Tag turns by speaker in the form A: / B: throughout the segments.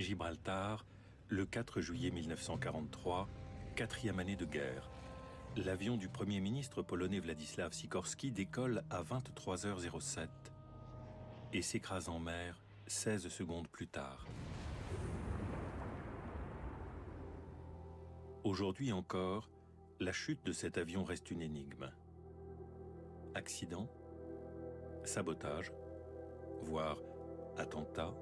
A: Gibraltar, le 4 juillet 1943, quatrième année de guerre. L'avion du Premier ministre polonais Władysław Sikorski décolle à 23h07 et s'écrase en mer 16 secondes plus tard. Aujourd'hui encore, la chute de cet avion reste une énigme. Accident, sabotage, voire attentat.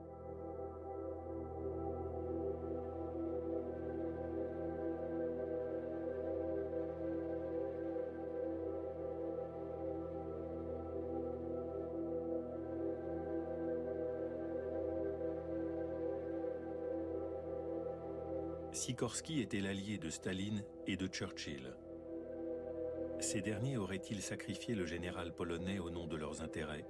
A: Sikorski était l'allié de Staline et de Churchill. Ces derniers auraient-ils sacrifié le général polonais au nom de leurs intérêts ?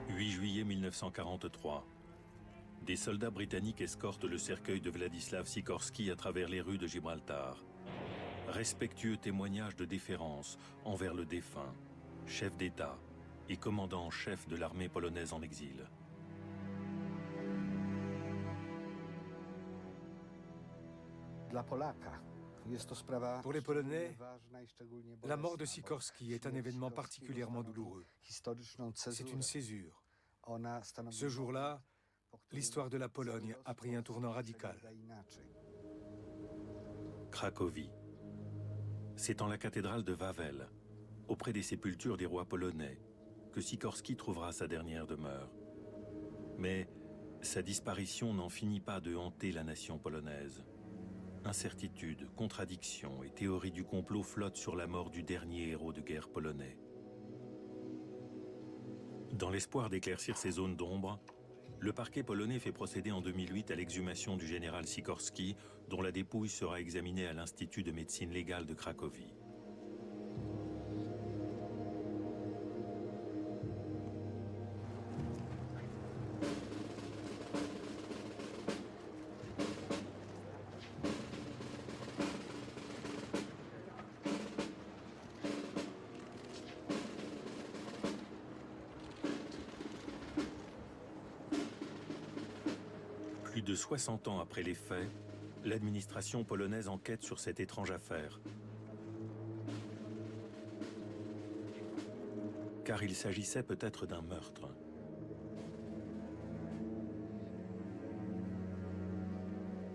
A: « 8 juillet 1943. Des soldats britanniques escortent le cercueil de Władysław Sikorski à travers les rues de Gibraltar. Respectueux témoignage de déférence envers le défunt, chef d'État et commandant en chef de l'armée polonaise en exil.
B: Pour les Polonais, la mort de Sikorski est un événement particulièrement douloureux. C'est une césure. Ce jour-là, l'histoire de la Pologne a pris un tournant radical.
A: Cracovie. C'est en la cathédrale de Wawel, auprès des sépultures des rois polonais, que Sikorski trouvera sa dernière demeure. Mais sa disparition n'en finit pas de hanter la nation polonaise. Incertitudes, contradictions et théories du complot flottent sur la mort du dernier héros de guerre polonais. Dans l'espoir d'éclaircir ces zones d'ombre, le parquet polonais fait procéder en 2008 à l'exhumation du général Sikorski, dont la dépouille sera examinée à l'Institut de médecine légale de Cracovie. Plus de 60 ans après les faits, l'administration polonaise enquête sur cette étrange affaire. Car il s'agissait peut-être d'un meurtre.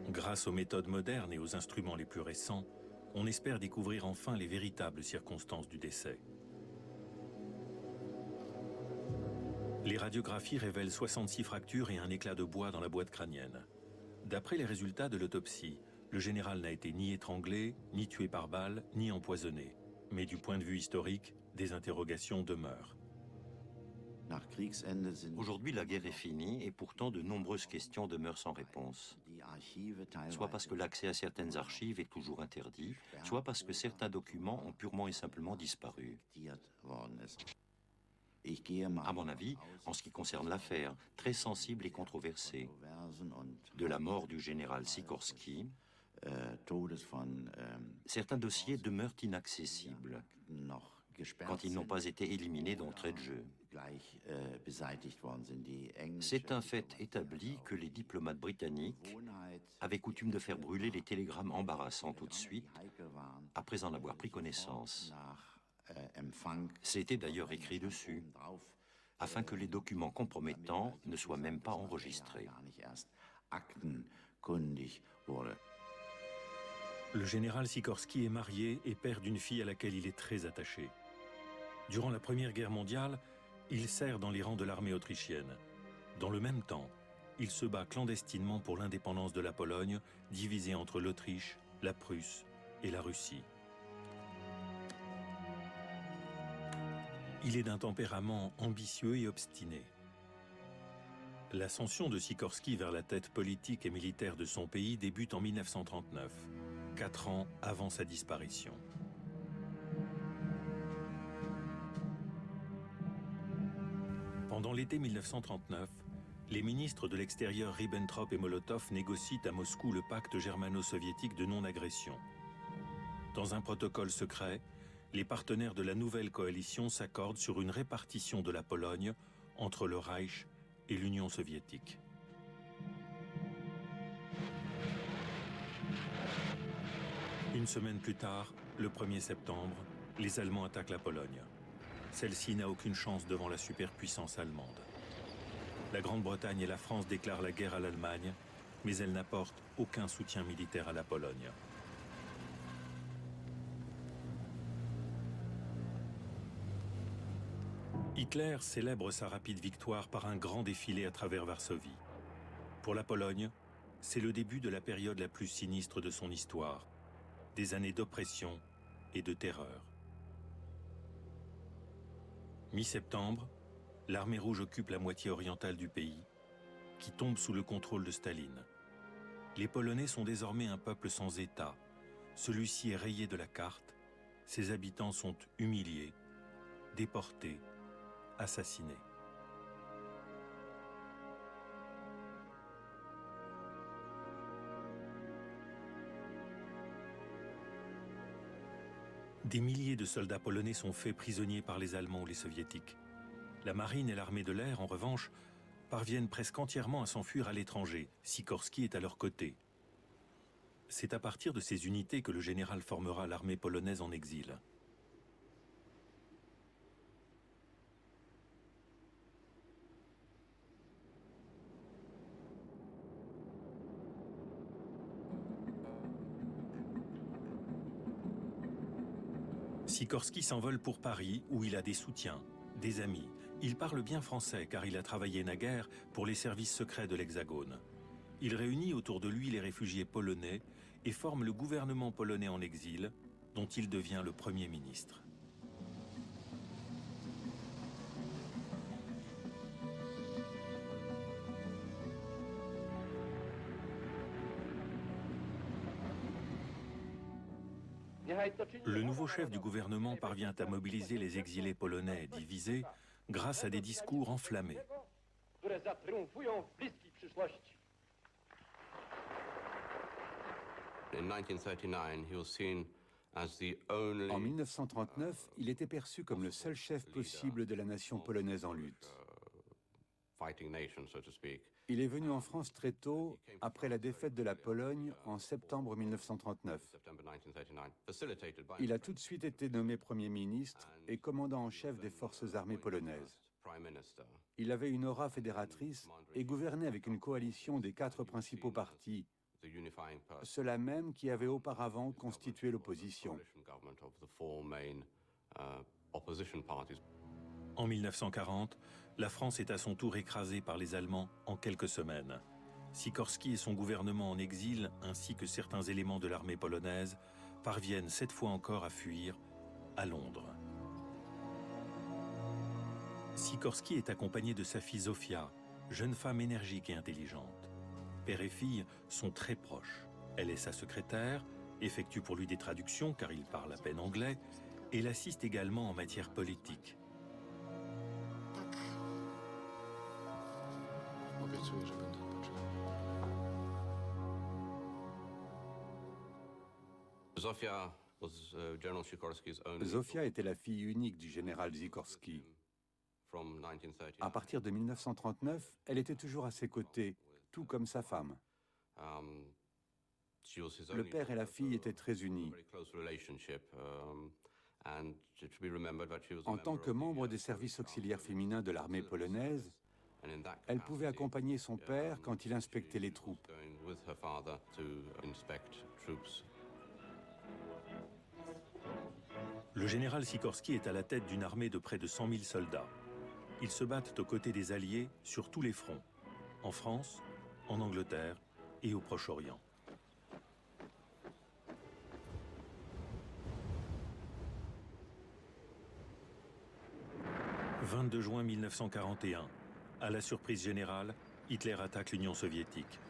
A: Grâce aux méthodes modernes et aux instruments les plus récents, on espère découvrir enfin les véritables circonstances du décès. Les radiographies révèlent 66 fractures et un éclat de bois dans la boîte crânienne. D'après les résultats de l'autopsie, le général n'a été ni étranglé, ni tué par balle, ni empoisonné. Mais du point de vue historique, des interrogations demeurent.
C: Aujourd'hui, la guerre est finie et pourtant de nombreuses questions demeurent sans réponse. Soit parce que l'accès à certaines archives est toujours interdit, soit parce que certains documents ont purement et simplement disparu. À mon avis, en ce qui concerne l'affaire, très sensible et controversée, de la mort du général Sikorski, certains dossiers demeurent inaccessibles quand ils n'ont pas été éliminés d'entrée de jeu. C'est un fait établi que les diplomates britanniques avaient coutume de faire brûler les télégrammes embarrassants tout de suite, après en avoir pris connaissance. C'était d'ailleurs écrit dessus, afin que les documents compromettants ne soient même pas enregistrés.
A: Le général Sikorski est marié et père d'une fille à laquelle il est très attaché. Durant la Première Guerre mondiale, il sert dans les rangs de l'armée autrichienne. Dans le même temps, il se bat clandestinement pour l'indépendance de la Pologne, divisée entre l'Autriche, la Prusse et la Russie. Il est d'un tempérament ambitieux et obstiné. L'ascension de Sikorski vers la tête politique et militaire de son pays débute en 1939, 4 ans avant sa disparition. Pendant l'été 1939, les ministres de l'extérieur Ribbentrop et Molotov négocient à Moscou le pacte germano-soviétique de non-agression. Dans un protocole secret, les partenaires de la nouvelle coalition s'accordent sur une répartition de la Pologne entre le Reich et l'Union soviétique. Une semaine plus tard, le 1er septembre, les Allemands attaquent la Pologne. Celle-ci n'a aucune chance devant la superpuissance allemande. La Grande-Bretagne et la France déclarent la guerre à l'Allemagne, mais elles n'apportent aucun soutien militaire à la Pologne. Hitler célèbre sa rapide victoire par un grand défilé à travers Varsovie. Pour la Pologne, c'est le début de la période la plus sinistre de son histoire, des années d'oppression et de terreur. Mi-septembre, l'armée rouge occupe la moitié orientale du pays, qui tombe sous le contrôle de Staline. Les Polonais sont désormais un peuple sans État. Celui-ci est rayé de la carte, ses habitants sont humiliés, déportés, assassinés. Des milliers de soldats polonais sont faits prisonniers par les Allemands ou les Soviétiques. La marine et l'armée de l'air, en revanche, parviennent presque entièrement à s'enfuir à l'étranger. Sikorski est à leur côté. C'est à partir de ces unités que le général formera l'armée polonaise en exil. Sikorski s'envole pour Paris, où il a des soutiens, des amis. Il parle bien français, car il a travaillé naguère pour les services secrets de l'Hexagone. Il réunit autour de lui les réfugiés polonais et forme le gouvernement polonais en exil, dont il devient le Premier ministre. Le nouveau chef du gouvernement parvient à mobiliser les exilés polonais divisés grâce à des discours enflammés.
D: En 1939, il était perçu comme le seul chef possible de la nation polonaise en lutte. Il est venu en France très tôt, après la défaite de la Pologne en septembre 1939. Il a tout de suite été nommé Premier ministre et commandant en chef des forces armées polonaises. Il avait une aura fédératrice et gouvernait avec une coalition des 4 principaux partis, ceux-là même qui avaient auparavant constitué l'opposition.
A: En 1940, la France est à son tour écrasée par les Allemands en quelques semaines. Sikorski et son gouvernement en exil, ainsi que certains éléments de l'armée polonaise, parviennent cette fois encore à fuir à Londres. Sikorski est accompagné de sa fille Zofia, jeune femme énergique et intelligente. Père et fille sont très proches. Elle est sa secrétaire, effectue pour lui des traductions car il parle à peine anglais, et l'assiste également en matière politique.
D: Zofia était la fille unique du général Sikorski. À partir de 1939, elle était toujours à ses côtés, tout comme sa femme. Le père et la fille étaient très unis. En tant que membre des services auxiliaires féminins de l'armée polonaise, elle pouvait accompagner son père quand il inspectait les troupes.
A: Le général Sikorski est à la tête d'une armée de près de 100 000 soldats. Ils se battent aux côtés des Alliés sur tous les fronts, en France, en Angleterre et au Proche-Orient. « 22 juin 1941, à la surprise générale, Hitler attaque l'Union soviétique.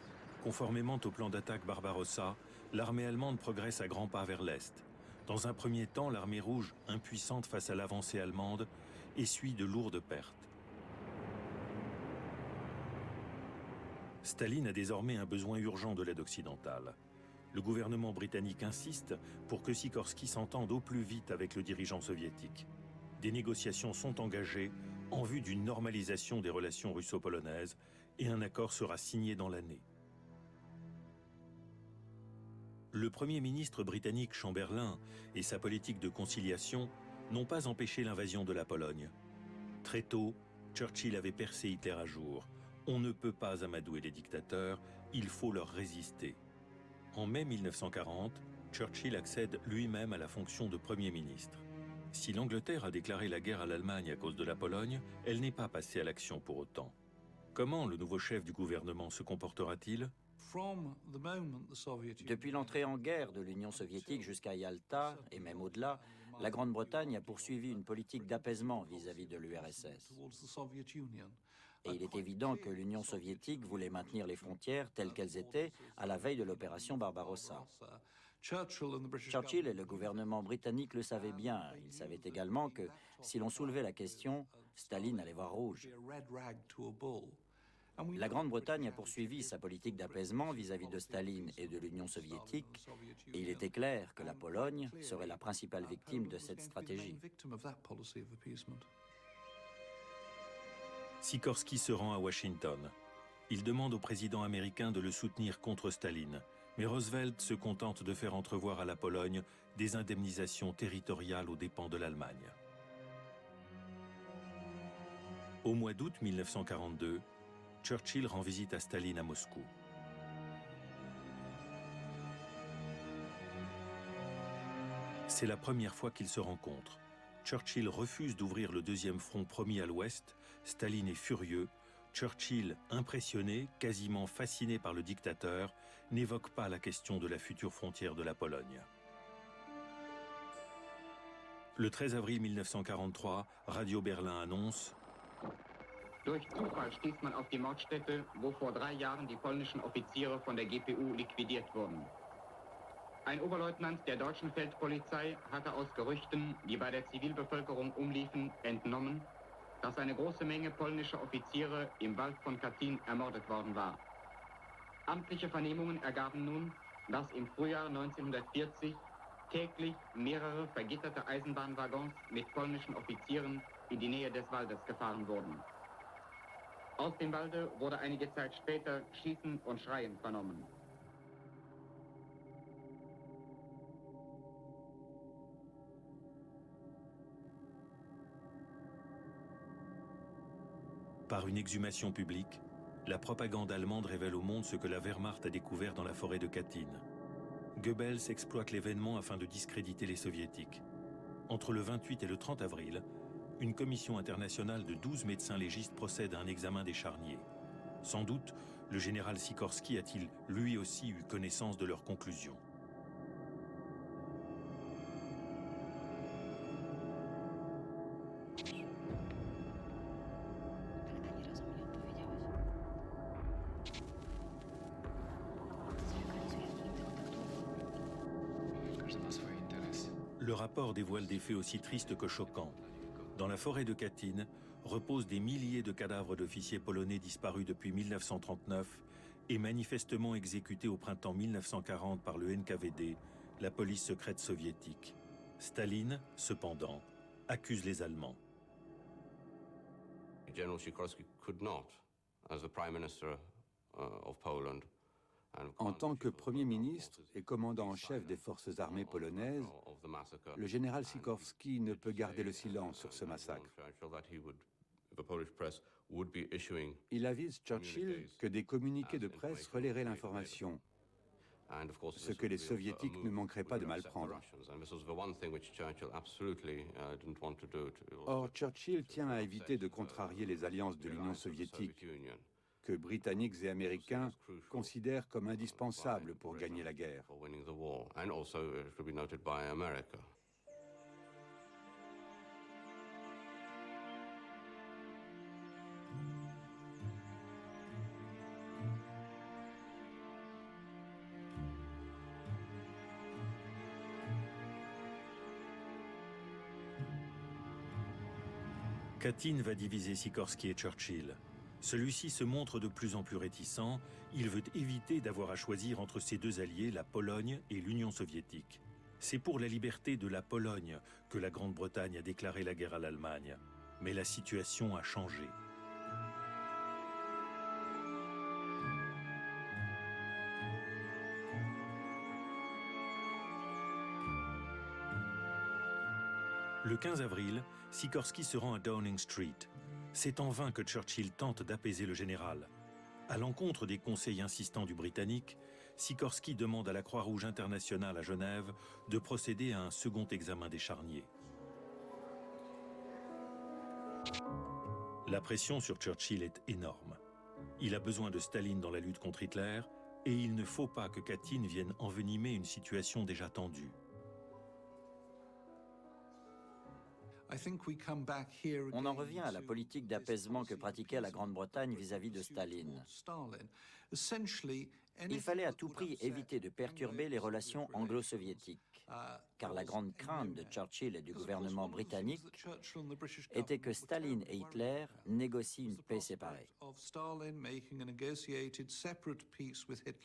A: Conformément au plan d'attaque Barbarossa, l'armée allemande progresse à grands pas vers l'Est. Dans un premier temps, l'armée rouge, impuissante face à l'avancée allemande, essuie de lourdes pertes. Staline a désormais un besoin urgent de l'aide occidentale. Le gouvernement britannique insiste pour que Sikorsky s'entende au plus vite avec le dirigeant soviétique. Des négociations sont engagées en vue d'une normalisation des relations russo-polonaises et un accord sera signé dans l'année. Le Premier ministre britannique Chamberlain et sa politique de conciliation n'ont pas empêché l'invasion de la Pologne. Très tôt, Churchill avait percé Hitler à jour. On ne peut pas amadouer les dictateurs, il faut leur résister. En mai 1940, Churchill accède lui-même à la fonction de Premier ministre. Si l'Angleterre a déclaré la guerre à l'Allemagne à cause de la Pologne, elle n'est pas passée à l'action pour autant. Comment le nouveau chef du gouvernement se comportera-t-il ?
E: Depuis l'entrée en guerre de l'Union soviétique jusqu'à Yalta, et même au-delà, la Grande-Bretagne a poursuivi une politique d'apaisement vis-à-vis de l'URSS. Et il est évident que l'Union soviétique voulait maintenir les frontières telles qu'elles étaient à la veille de l'opération Barbarossa. Churchill et le gouvernement britannique le savaient bien. Ils savaient également que si l'on soulevait la question, Staline allait voir rouge. La Grande-Bretagne a poursuivi sa politique d'apaisement vis-à-vis de Staline et de l'Union soviétique, et il était clair que la Pologne serait la principale victime de cette stratégie.
A: Sikorsky se rend à Washington. Il demande au président américain de le soutenir contre Staline, mais Roosevelt se contente de faire entrevoir à la Pologne des indemnisations territoriales aux dépens de l'Allemagne. Au mois d'août 1942, Churchill rend visite à Staline à Moscou. C'est la première fois qu'ils se rencontrent. Churchill refuse d'ouvrir le deuxième front promis à l'Ouest. Staline est furieux. Churchill, impressionné, quasiment fasciné par le dictateur, n'évoque pas la question de la future frontière de la Pologne. Le 13 avril 1943, Radio Berlin annonce:
F: Durch Zufall stieß man auf die Mordstätte, wo vor 3 Jahren die polnischen Offiziere von der GPU liquidiert wurden. Ein Oberleutnant der deutschen Feldpolizei hatte aus Gerüchten, die bei der Zivilbevölkerung umliefen, entnommen, dass eine große Menge polnischer Offiziere im Wald von Katyn ermordet worden war. Amtliche Vernehmungen ergaben nun, dass im Frühjahr 1940 täglich mehrere vergitterte Eisenbahnwaggons mit polnischen Offizieren in die Nähe des Waldes gefahren wurden. Aus dem Walde wurde einige Zeit später Schießen und Schreien vernommen.
A: Par une exhumation publique, la propagande allemande révèle au monde ce que la Wehrmacht a découvert dans la forêt de Katyn. Goebbels exploite l'événement afin de discréditer les soviétiques. Entre le 28 et le 30 avril, une commission internationale de 12 médecins légistes procède à un examen des charniers. Sans doute, le général Sikorsky a-t-il lui aussi eu connaissance de leurs conclusions. Le rapport dévoile des faits aussi tristes que choquants. Dans la forêt de Katyn reposent des milliers de cadavres d'officiers polonais disparus depuis 1939 et manifestement exécutés au printemps 1940 par le NKVD, la police secrète soviétique. Staline, cependant, accuse les Allemands.
G: General Sikorski could not, as the Prime Minister of Poland,
D: En tant que Premier ministre et commandant en chef des forces armées polonaises, le général Sikorski ne peut garder le silence sur ce massacre. Il avise Churchill que des communiqués de presse relaieraient l'information, ce que les soviétiques ne manqueraient pas de mal prendre. Or, Churchill tient à éviter de contrarier les alliances de l'Union soviétique, que Britanniques et Américains considèrent comme indispensables pour gagner la guerre.
A: Katyn va diviser Sikorsky et Churchill. Celui-ci se montre de plus en plus réticent. Il veut éviter d'avoir à choisir entre ses deux alliés, la Pologne et l'Union soviétique. C'est pour la liberté de la Pologne que la Grande-Bretagne a déclaré la guerre à l'Allemagne. Mais la situation a changé. Le 15 avril, Sikorsky se rend à Downing Street. C'est en vain que Churchill tente d'apaiser le général. À l'encontre des conseils insistants du Britannique, Sikorsky demande à la Croix-Rouge internationale à Genève de procéder à un second examen des charniers. La pression sur Churchill est énorme. Il a besoin de Staline dans la lutte contre Hitler et il ne faut pas que Katyn vienne envenimer une situation déjà tendue.
E: On en revient à la politique d'apaisement que pratiquait la Grande-Bretagne vis-à-vis de Staline. Il fallait à tout prix éviter de perturber les relations anglo-soviétiques, car la grande crainte de Churchill et du gouvernement britannique était que Staline et Hitler négocient une paix séparée.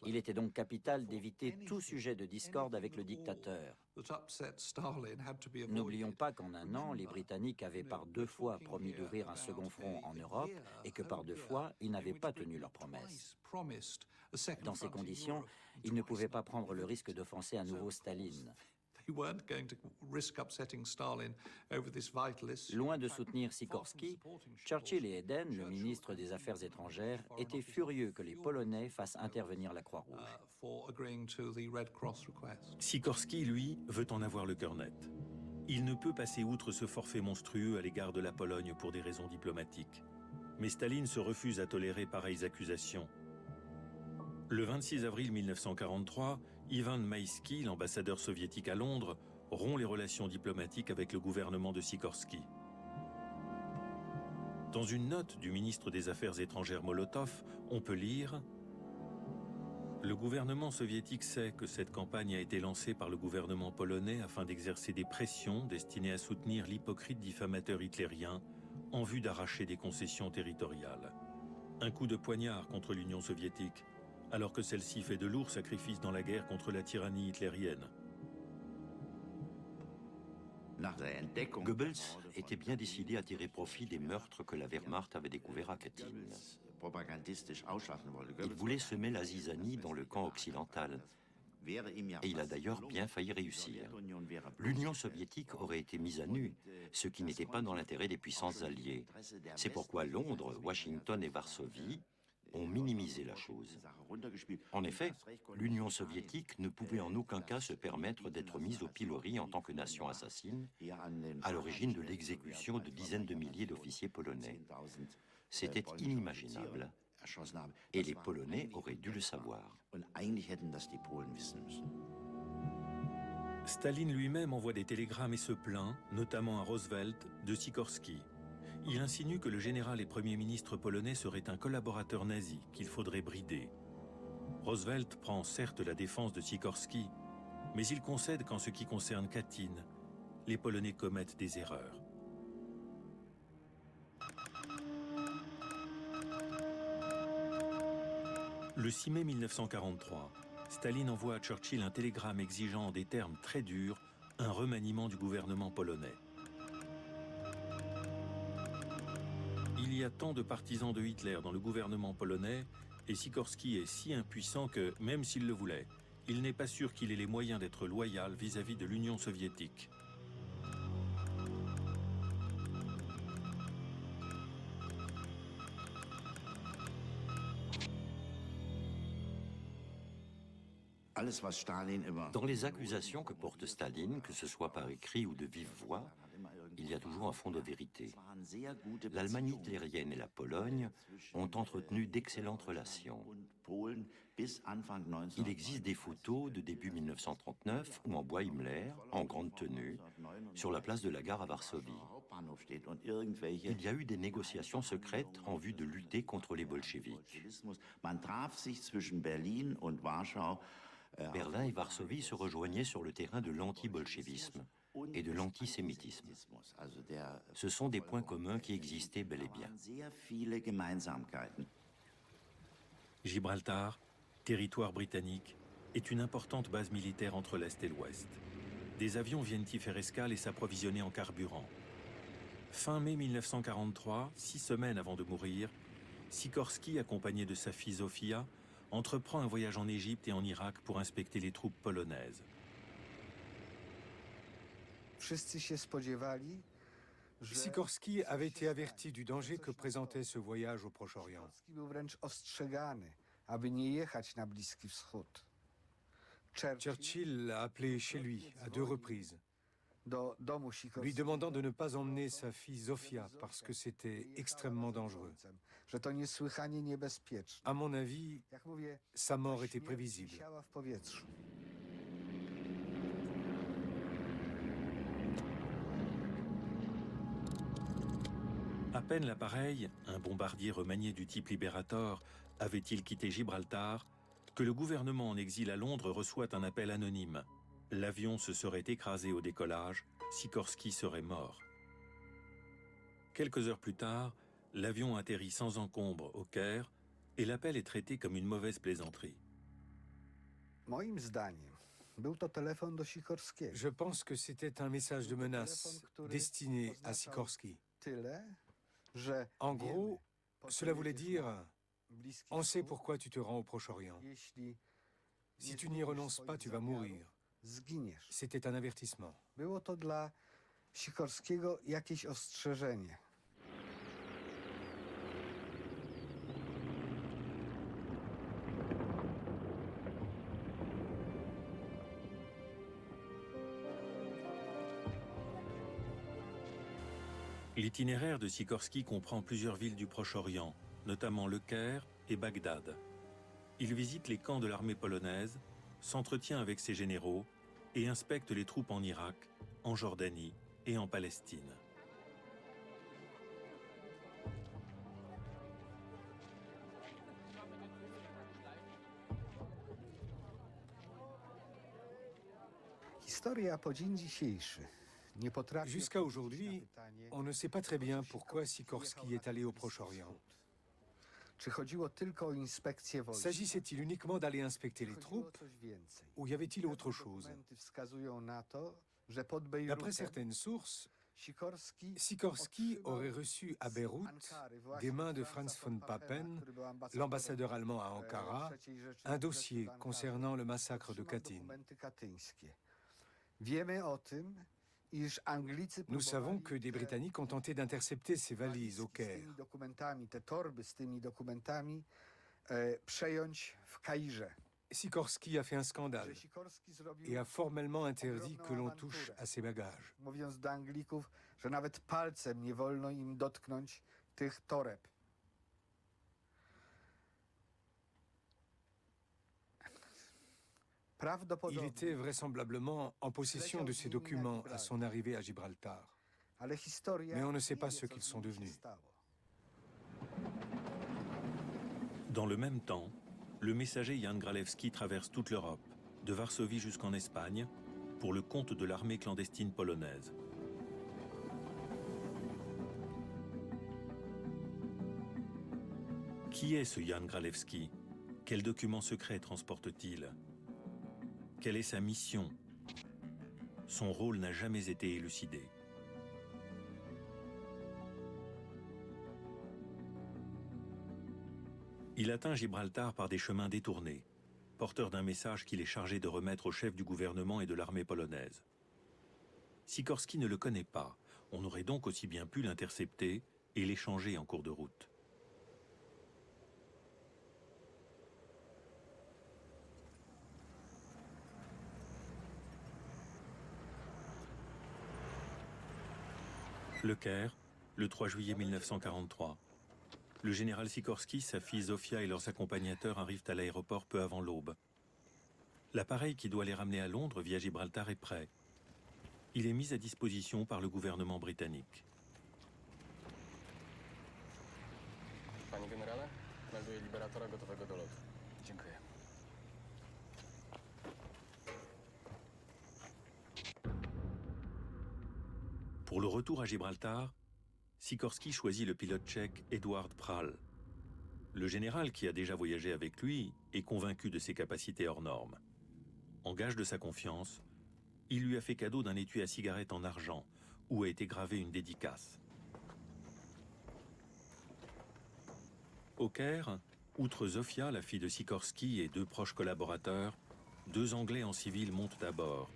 E: Il était donc capital d'éviter tout sujet de discorde avec le dictateur. N'oublions pas qu'en un an, les Britanniques avaient par 2 fois promis d'ouvrir un second front en Europe et que par 2 fois, ils n'avaient pas tenu leur promesse. Dans ces conditions, ils ne pouvaient pas prendre le risque d'offenser à nouveau Staline. Loin de soutenir Sikorsky, Churchill et Eden, le ministre des Affaires étrangères, étaient furieux que les Polonais fassent intervenir la Croix-Rouge.
A: Sikorsky, lui, veut en avoir le cœur net. Il ne peut passer outre ce forfait monstrueux à l'égard de la Pologne pour des raisons diplomatiques. Mais Staline se refuse à tolérer pareilles accusations. Le 26 avril 1943, Ivan Maïski, l'ambassadeur soviétique à Londres, rompt les relations diplomatiques avec le gouvernement de Sikorsky. Dans une note du ministre des Affaires étrangères Molotov, on peut lire « Le gouvernement soviétique sait que cette campagne a été lancée par le gouvernement polonais afin d'exercer des pressions destinées à soutenir l'hypocrite diffamateur hitlérien en vue d'arracher des concessions territoriales. Un coup de poignard contre l'Union soviétique, alors que celle-ci fait de lourds sacrifices dans la guerre contre la tyrannie hitlérienne. »
C: Goebbels était bien décidé à tirer profit des meurtres que la Wehrmacht avait découverts à Katyn. Il voulait semer la zizanie dans le camp occidental. Et il a d'ailleurs bien failli réussir. L'Union soviétique aurait été mise à nu, ce qui n'était pas dans l'intérêt des puissances alliées. C'est pourquoi Londres, Washington et Varsovie ont minimisé la chose. En effet, l'Union soviétique ne pouvait en aucun cas se permettre d'être mise au pilori en tant que nation assassine, à l'origine de l'exécution de dizaines de milliers d'officiers polonais. C'était inimaginable, et les Polonais auraient dû le savoir.
A: Staline lui-même envoie des télégrammes et se plaint, notamment à Roosevelt, de Sikorsky. Il insinue que le général et premier ministre polonais serait un collaborateur nazi qu'il faudrait brider. Roosevelt prend certes la défense de Sikorsky, mais il concède qu'en ce qui concerne Katyn, les Polonais commettent des erreurs. Le 6 mai 1943, Staline envoie à Churchill un télégramme exigeant en des termes très durs un remaniement du gouvernement polonais. Il y a tant de partisans de Hitler dans le gouvernement polonais et Sikorsky est si impuissant que, même s'il le voulait, il n'est pas sûr qu'il ait les moyens d'être loyal vis-à-vis de l'Union soviétique.
C: Dans les accusations que porte Staline, que ce soit par écrit ou de vive voix, il y a toujours un fond de vérité. L'Allemagne hitlérienne et la Pologne ont entretenu d'excellentes relations. Il existe des photos de début 1939 où on voit Himmler, en grande tenue, sur la place de la gare à Varsovie. Il y a eu des négociations secrètes en vue de lutter contre les bolcheviks. Berlin et Varsovie se rejoignaient sur le terrain de l'anti-bolchevisme. et de l'antisémitisme. Ce sont des points communs qui existaient bel et bien.
A: Gibraltar, territoire britannique, est une importante base militaire entre l'Est et l'Ouest. Des avions viennent y faire escale et s'approvisionner en carburant. Fin mai 1943, 6 semaines avant de mourir, Sikorski, accompagné de sa fille Zofia, entreprend un voyage en Égypte et en Irak pour inspecter les troupes polonaises.
B: Sikorski avait été averti du danger que présentait ce voyage au Proche-Orient. Churchill l'a appelé chez lui à 2 reprises, lui demandant de ne pas emmener sa fille Zofia parce que c'était extrêmement dangereux. À mon avis, sa mort était prévisible.
A: À peine l'appareil, un bombardier remanié du type Liberator, avait-il quitté Gibraltar, que le gouvernement en exil à Londres reçoit un appel anonyme. L'avion se serait écrasé au décollage, Sikorski serait mort. Quelques heures plus tard, l'avion atterrit sans encombre au Caire et l'appel est traité comme une mauvaise plaisanterie.
B: Je pense que c'était un message de menace destiné à Sikorski. En gros, cela voulait dire « On sait pourquoi tu te rends au Proche-Orient. Si tu n'y renonces pas, tu vas mourir. » C'était un avertissement.
A: L'itinéraire de Sikorski comprend plusieurs villes du Proche-Orient, notamment Le Caire et Bagdad. Il visite les camps de l'armée polonaise, s'entretient avec ses généraux et inspecte les troupes en Irak, en Jordanie et en Palestine.
B: Jusqu'à aujourd'hui, on ne sait pas très bien pourquoi Sikorski est allé au Proche-Orient. S'agissait-il uniquement d'aller inspecter les troupes ou y avait-il autre chose? D'après certaines sources, Sikorski aurait reçu à Beyrouth, des mains de Franz von Papen, l'ambassadeur allemand à Ankara, un dossier concernant le massacre de Katyn. Nous savons que des Britanniques ont tenté d'intercepter ces valises au Caire. Sikorski a fait un scandale et a formellement interdit que l'on touche à ses bagages. Il était vraisemblablement en possession de ces documents à son arrivée à Gibraltar. Mais on ne sait pas ce qu'ils sont devenus.
A: Dans le même temps, le messager Jan Gralewski traverse toute l'Europe, de Varsovie jusqu'en Espagne, pour le compte de l'armée clandestine polonaise. Qui est ce Jan Gralewski? Quels documents secrets transporte-t-il? Quelle est sa mission? Son rôle n'a jamais été élucidé. Il atteint Gibraltar par des chemins détournés, porteur d'un message qu'il est chargé de remettre au chef du gouvernement et de l'armée polonaise. Sikorski ne le connaît pas, on aurait donc aussi bien pu l'intercepter et l'échanger en cours de route. Le Caire, le 3 juillet 1943. Le général Sikorski, sa fille Zofia et leurs accompagnateurs arrivent à l'aéroport peu avant l'aube. L'appareil qui doit les ramener à Londres via Gibraltar est prêt. Il est mis à disposition par le gouvernement britannique.
H: Panie generale, melduję Liberatora gotowego do lotu. Dziękuję.
A: Pour le retour à Gibraltar, Sikorsky choisit le pilote tchèque Eduard Prál. Le général, qui a déjà voyagé avec lui, est convaincu de ses capacités hors normes. En gage de sa confiance, il lui a fait cadeau d'un étui à cigarette en argent, où a été gravée une dédicace. Au Caire, outre Zofia, la fille de Sikorsky, et 2 proches collaborateurs, 2 Anglais en civil montent à bord.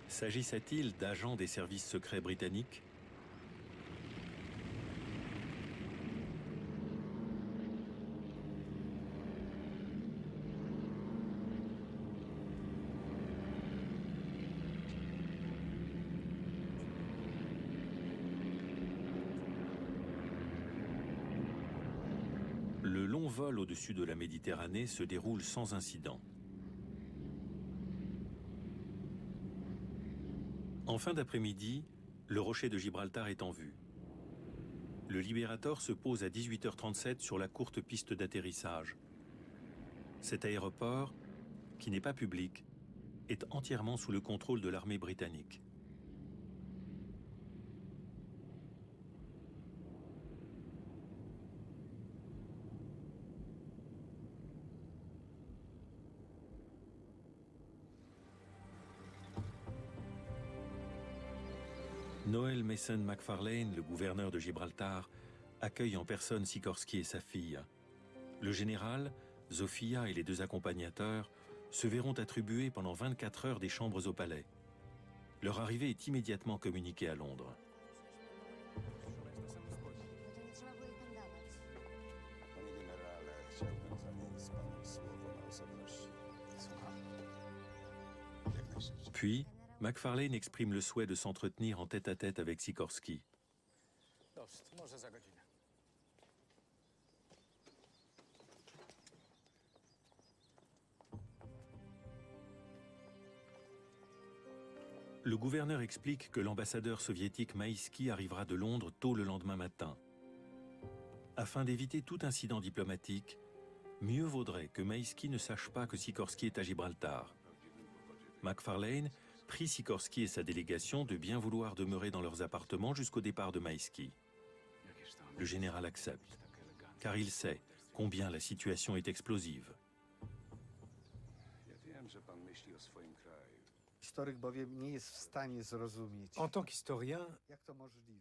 A: S'agissait-il d'agents des services secrets britanniques ? Le long vol au-dessus de la Méditerranée se déroule sans incident. En fin d'après-midi, le rocher de Gibraltar est en vue. Le Liberator se pose à 18h37 sur la courte piste d'atterrissage. Cet aéroport, qui n'est pas public, est entièrement sous le contrôle de l'armée britannique. Noel Mason McFarlane, le gouverneur de Gibraltar, accueille en personne Sikorsky et sa fille. Le général, Zofia et les 2 accompagnateurs se verront attribuer pendant 24 heures des chambres au palais. Leur arrivée est immédiatement communiquée à Londres. Puis, McFarlane exprime le souhait de s'entretenir en tête-à-tête avec Sikorsky. Le gouverneur explique que l'ambassadeur soviétique Maïski arrivera de Londres tôt le lendemain matin. Afin d'éviter tout incident diplomatique, mieux vaudrait que Maïski ne sache pas que Sikorsky est à Gibraltar. McFarlane prie Sikorsky et sa délégation de bien vouloir demeurer dans leurs appartements jusqu'au départ de Maïski. Le général accepte, car il sait combien la situation est explosive.
B: En tant qu'historien,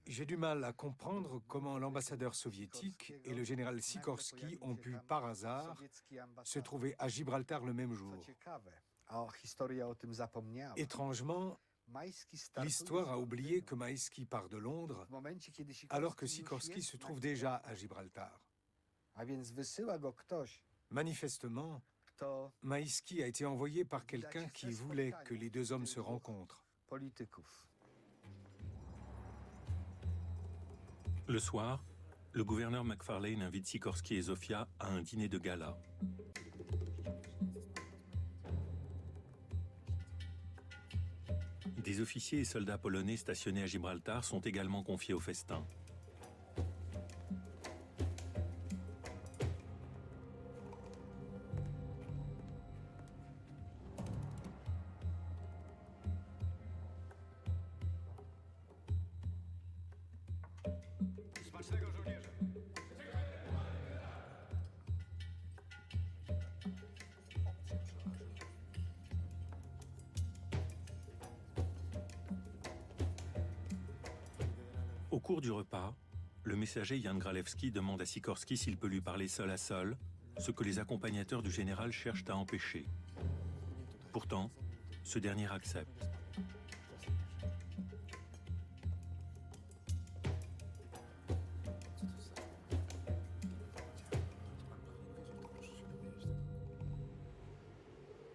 B: j'ai du mal à comprendre comment l'ambassadeur soviétique et le général Sikorsky ont pu, par hasard, se trouver à Gibraltar le même jour. Étrangement, l'histoire a oublié que Maïski part de Londres alors que Sikorsky se trouve déjà à Gibraltar. Manifestement, Maïski a été envoyé par quelqu'un qui voulait que les 2 hommes se rencontrent.
A: Le soir, le gouverneur McFarlane invite Sikorsky et Zofia à un dîner de gala. Des officiers et soldats polonais stationnés à Gibraltar sont également confiés au festin. Au cours du repas, le messager Jan Gralewski demande à Sikorsky s'il peut lui parler seul à seul, ce que les accompagnateurs du général cherchent à empêcher. Pourtant, ce dernier accepte.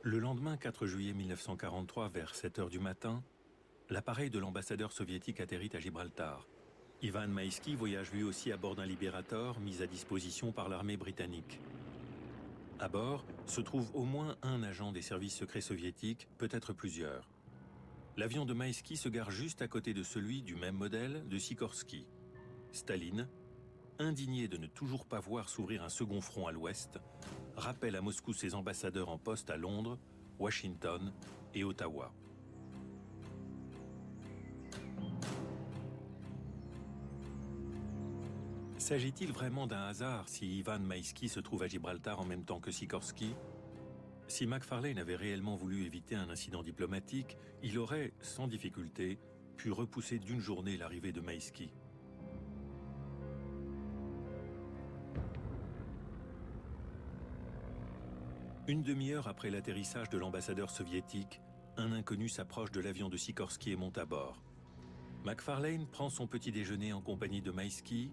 A: Le lendemain 4 juillet 1943, vers 7 heures du matin, l'appareil de l'ambassadeur soviétique atterrit à Gibraltar. Ivan Maïski voyage lui aussi à bord d'un Liberator mis à disposition par l'armée britannique. À bord se trouve au moins un agent des services secrets soviétiques, peut-être plusieurs. L'avion de Maïski se gare juste à côté de celui du même modèle de Sikorsky. Staline, indigné de ne toujours pas voir s'ouvrir un second front à l'ouest, rappelle à Moscou ses ambassadeurs en poste à Londres, Washington et Ottawa. S'agit-il vraiment d'un hasard si Ivan Maïski se trouve à Gibraltar en même temps que Sikorski? Si Macfarlane avait réellement voulu éviter un incident diplomatique, il aurait, sans difficulté, pu repousser d'une journée l'arrivée de Maïski. Une demi-heure après l'atterrissage de l'ambassadeur soviétique, un inconnu s'approche de l'avion de Sikorski et monte à bord. Macfarlane prend son petit déjeuner en compagnie de Maïski,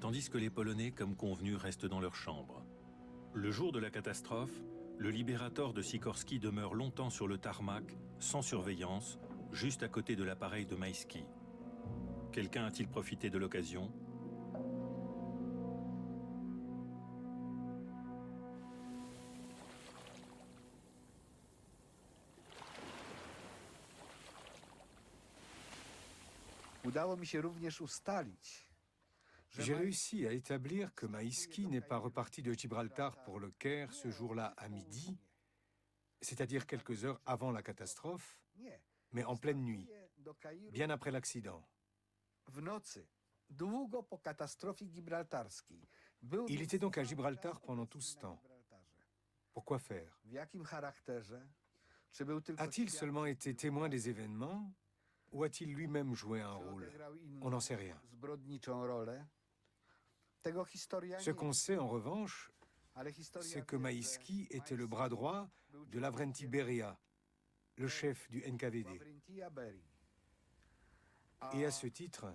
A: tandis que les Polonais, comme convenu, restent dans leur chambre. Le jour de la catastrophe, le Liberator de Sikorski demeure longtemps sur le tarmac, sans surveillance, juste à côté de l'appareil de Maïski. Quelqu'un a-t-il profité de l'occasion?
B: J'ai réussi à établir que Maïski n'est pas reparti de Gibraltar pour le Caire ce jour-là à midi, c'est-à-dire quelques heures avant la catastrophe, mais en pleine nuit, bien après l'accident. Il était donc à Gibraltar pendant tout ce temps. Pourquoi faire? A-t-il seulement été témoin des événements ou a-t-il lui-même joué un rôle? On n'en sait rien. Ce qu'on sait en revanche, c'est que Maïski était le bras droit de Lavrenti Beria, le chef du NKVD. Et à ce titre,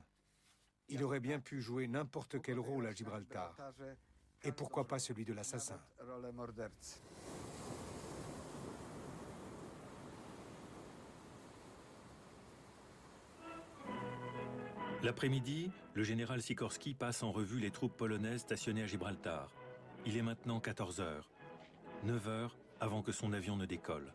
B: il aurait bien pu jouer n'importe quel rôle à Gibraltar. Et pourquoi pas celui de l'assassin?
A: L'après-midi, le général Sikorski passe en revue les troupes polonaises stationnées à Gibraltar. Il est maintenant 14 heures, 9 heures avant que son avion ne décolle.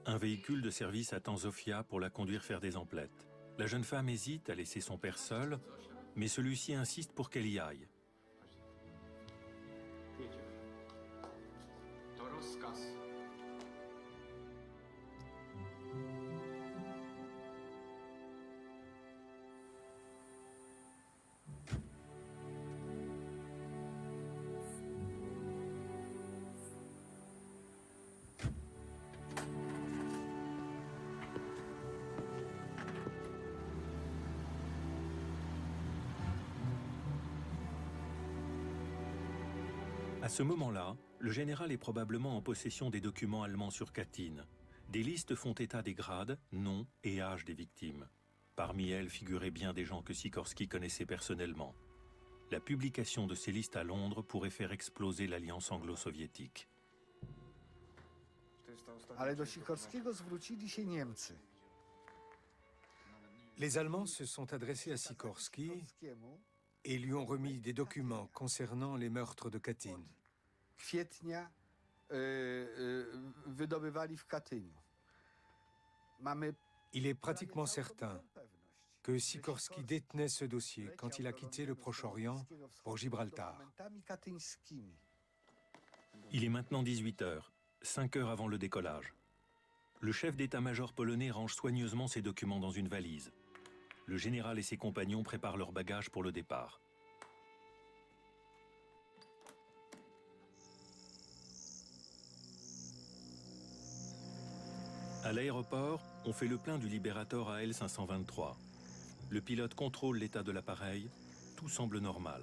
A: Un véhicule de service attend Zofia pour la conduire faire des emplettes. La jeune femme hésite à laisser son père seul, mais celui-ci insiste pour qu'elle y aille. À ce moment-là, le général est probablement en possession des documents allemands sur Katyn. Des listes font état des grades, noms et âges des victimes. Parmi elles figuraient bien des gens que Sikorski connaissait personnellement. La publication de ces listes à Londres pourrait faire exploser l'alliance anglo-soviétique.
B: Les Allemands se sont adressés à Sikorski et lui ont remis des documents concernant les meurtres de Katyn. Il est pratiquement certain que Sikorski détenait ce dossier quand il a quitté le Proche-Orient pour Gibraltar.
A: Il est maintenant 18 heures, 5 heures avant le décollage. Le chef d'état-major polonais range soigneusement ses documents dans une valise. Le général et ses compagnons préparent leurs bagages pour le départ. À l'aéroport, on fait le plein du Liberator AL523. Le pilote contrôle l'état de l'appareil. Tout semble normal.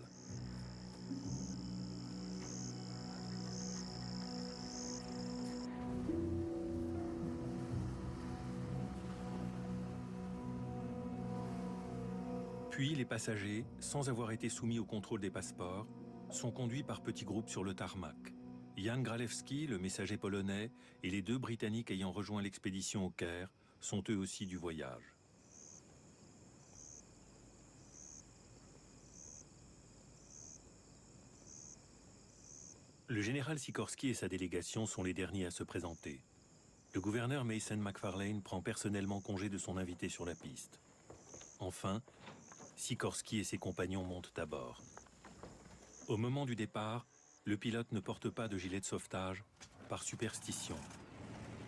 A: Puis les passagers, sans avoir été soumis au contrôle des passeports, sont conduits par petits groupes sur le tarmac. Jan Gralewski, le messager polonais, et les 2 Britanniques ayant rejoint l'expédition au Caire sont eux aussi du voyage. Le général Sikorski et sa délégation sont les derniers à se présenter. Le gouverneur Mason Macfarlane prend personnellement congé de son invité sur la piste. Enfin, Sikorski et ses compagnons montent à bord. Au moment du départ, le pilote ne porte pas de gilet de sauvetage, par superstition.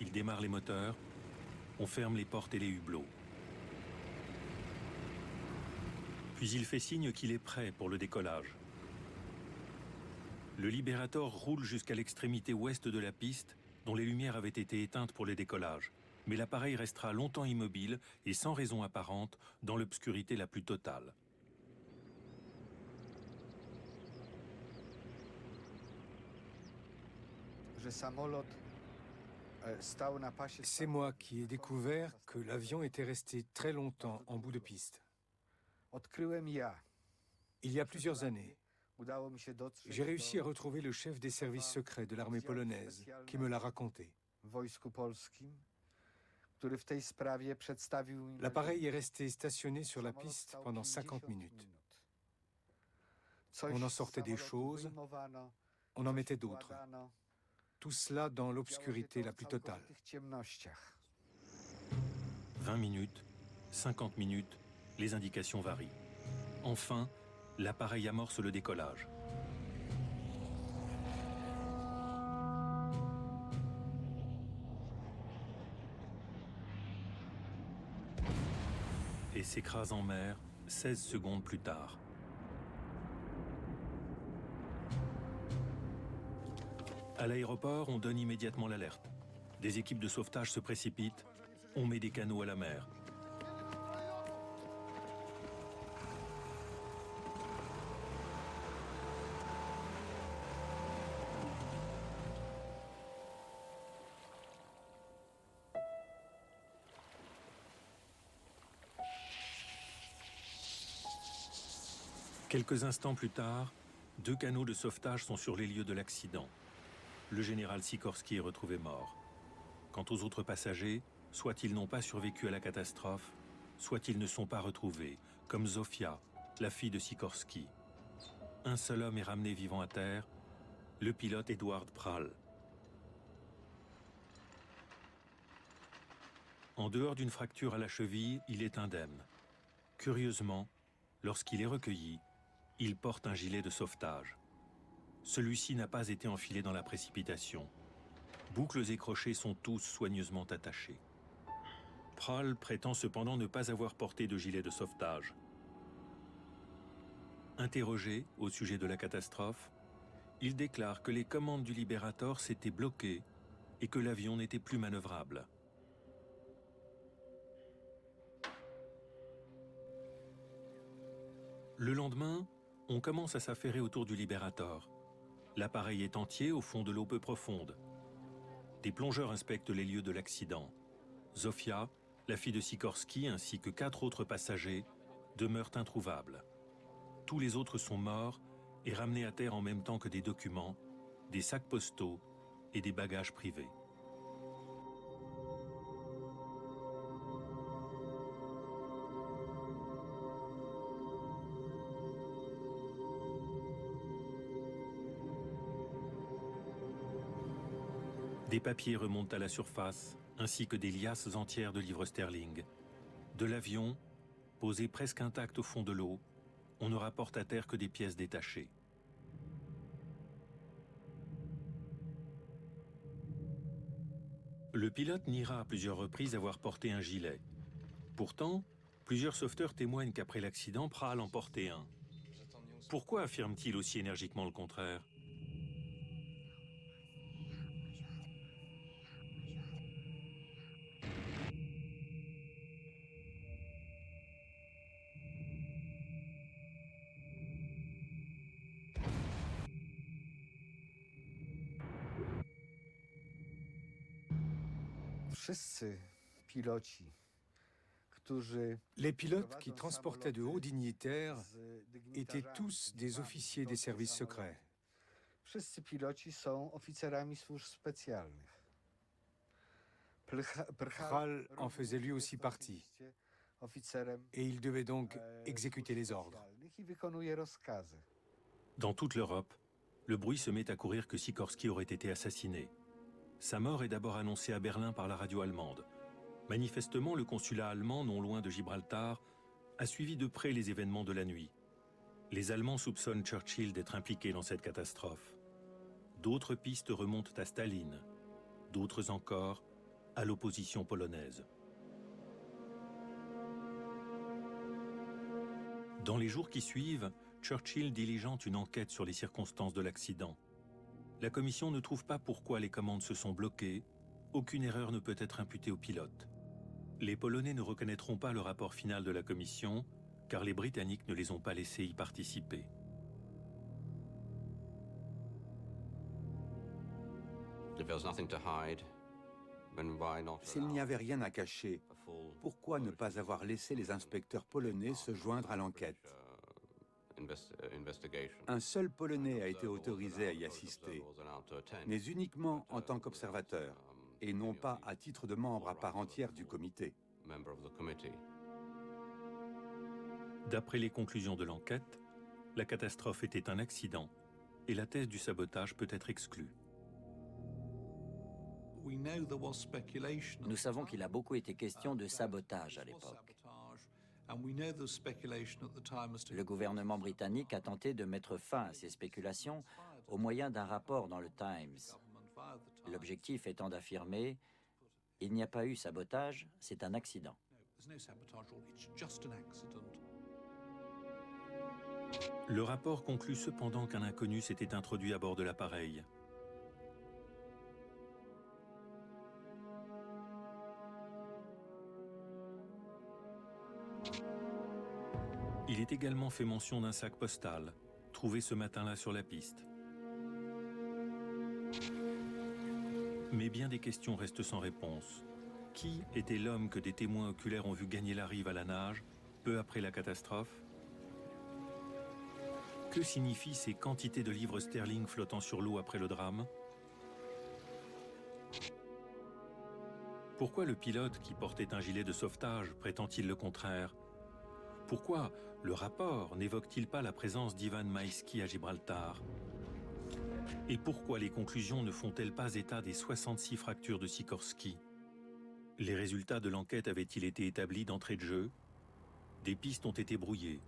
A: Il démarre les moteurs, on ferme les portes et les hublots. Puis il fait signe qu'il est prêt pour le décollage. Le Liberator roule jusqu'à l'extrémité ouest de la piste, dont les lumières avaient été éteintes pour le décollage. Mais l'appareil restera longtemps immobile et sans raison apparente dans l'obscurité la plus totale.
B: C'est moi qui ai découvert que l'avion était resté très longtemps en bout de piste. Il y a plusieurs années, j'ai réussi à retrouver le chef des services secrets de l'armée polonaise qui me l'a raconté. L'appareil est resté stationné sur la piste pendant 50 minutes. On en sortait des choses, on en mettait d'autres. Tout cela dans l'obscurité la plus totale.
A: 20 minutes, 50 minutes, les indications varient. Enfin, l'appareil amorce le décollage. Et s'écrase en mer 16 secondes plus tard. À l'aéroport, on donne immédiatement l'alerte. Des équipes de sauvetage se précipitent, on met des canots à la mer. Quelques instants plus tard, 2 canots de sauvetage sont sur les lieux de l'accident. Le général Sikorski est retrouvé mort. Quant aux autres passagers, soit ils n'ont pas survécu à la catastrophe, soit ils ne sont pas retrouvés, comme Zofia, la fille de Sikorski. Un seul homme est ramené vivant à terre, le pilote Eduard Prahl. En dehors d'une fracture à la cheville, il est indemne. Curieusement, lorsqu'il est recueilli, il porte un gilet de sauvetage. Celui-ci n'a pas été enfilé dans la précipitation. Boucles et crochets sont tous soigneusement attachés. Prahl prétend cependant ne pas avoir porté de gilet de sauvetage. Interrogé au sujet de la catastrophe, il déclare que les commandes du Liberator s'étaient bloquées et que l'avion n'était plus manœuvrable. Le lendemain, on commence à s'affairer autour du Liberator. L'appareil est entier au fond de l'eau peu profonde. Des plongeurs inspectent les lieux de l'accident. Zofia, la fille de Sikorski, ainsi que 4 autres passagers, demeurent introuvables. Tous les autres sont morts et ramenés à terre en même temps que des documents, des sacs postaux et des bagages privés. Des papiers remontent à la surface, ainsi que des liasses entières de livres sterling. De l'avion, posé presque intact au fond de l'eau, on ne rapporte à terre que des pièces détachées. Le pilote niera à plusieurs reprises avoir porté un gilet. Pourtant, plusieurs sauveteurs témoignent qu'après l'accident, Prahl en portait un. Pourquoi affirme-t-il aussi énergiquement le contraire ?
B: Les pilotes qui transportaient de hauts dignitaires étaient tous des officiers des services secrets. Prahl en faisait lui aussi partie. Et il devait donc exécuter les ordres.
A: Dans toute l'Europe, le bruit se met à courir que Sikorski aurait été assassiné. Sa mort est d'abord annoncée à Berlin par la radio allemande. Manifestement, le consulat allemand, non loin de Gibraltar, a suivi de près les événements de la nuit. Les Allemands soupçonnent Churchill d'être impliqué dans cette catastrophe. D'autres pistes remontent à Staline, d'autres encore à l'opposition polonaise. Dans les jours qui suivent, Churchill diligente une enquête sur les circonstances de l'accident. La commission ne trouve pas pourquoi les commandes se sont bloquées. Aucune erreur ne peut être imputée au pilote. Les Polonais ne reconnaîtront pas le rapport final de la commission, car les Britanniques ne les ont pas laissés y participer.
D: S'il n'y avait rien à cacher, pourquoi ne pas avoir laissé les inspecteurs polonais se joindre à l'enquête? Un seul Polonais a été autorisé à y assister, mais uniquement en tant qu'observateur, et non pas à titre de membre à part entière du comité.
A: D'après les conclusions de l'enquête, la catastrophe était un accident et la thèse du sabotage peut être exclue.
E: Nous savons qu'il a beaucoup été question de sabotage à l'époque. Le gouvernement britannique a tenté de mettre fin à ces spéculations au moyen d'un rapport dans le Times. L'objectif étant d'affirmer « Il n'y a pas eu sabotage, c'est un accident ».
A: Le rapport conclut cependant qu'un inconnu s'était introduit à bord de l'appareil. Il est également fait mention d'un sac postal, trouvé ce matin-là sur la piste. Mais bien des questions restent sans réponse. Qui était l'homme que des témoins oculaires ont vu gagner la rive à la nage, peu après la catastrophe? Que signifient ces quantités de livres sterling flottant sur l'eau après le drame? Pourquoi le pilote qui portait un gilet de sauvetage prétend-il le contraire? Pourquoi le rapport n'évoque-t-il pas la présence d'Ivan Maïski à Gibraltar? Et pourquoi les conclusions ne font-elles pas état des 66 fractures de Sikorsky? Les résultats de l'enquête avaient-ils été établis d'entrée de jeu? Des pistes ont été brouillées,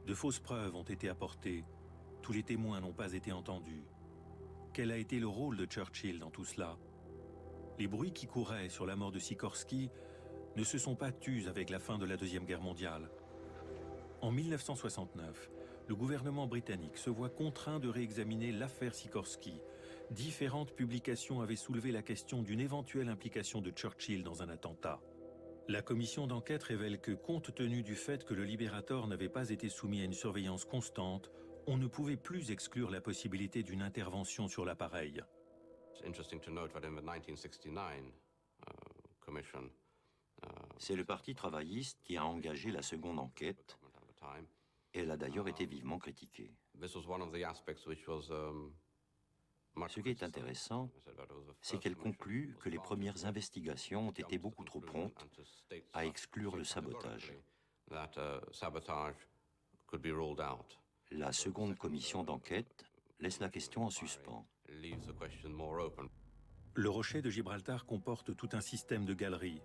A: de fausses preuves ont été apportées, tous les témoins n'ont pas été entendus. Quel a été le rôle de Churchill dans tout cela? Les bruits qui couraient sur la mort de Sikorsky ne se sont pas tus avec la fin de la Deuxième Guerre mondiale. En 1969, le gouvernement britannique se voit contraint de réexaminer l'affaire Sikorsky. Différentes publications avaient soulevé la question d'une éventuelle implication de Churchill dans un attentat. La commission d'enquête révèle que, compte tenu du fait que le Liberator n'avait pas été soumis à une surveillance constante, on ne pouvait plus exclure la possibilité d'une intervention sur l'appareil.
C: C'est le Parti travailliste qui a engagé la seconde enquête. Elle a d'ailleurs été vivement critiquée. Ce qui est intéressant, c'est qu'elle conclut que les premières investigations ont été beaucoup trop promptes à exclure le sabotage. La seconde commission d'enquête laisse la question en suspens.
A: Le rocher de Gibraltar comporte tout un système de galeries.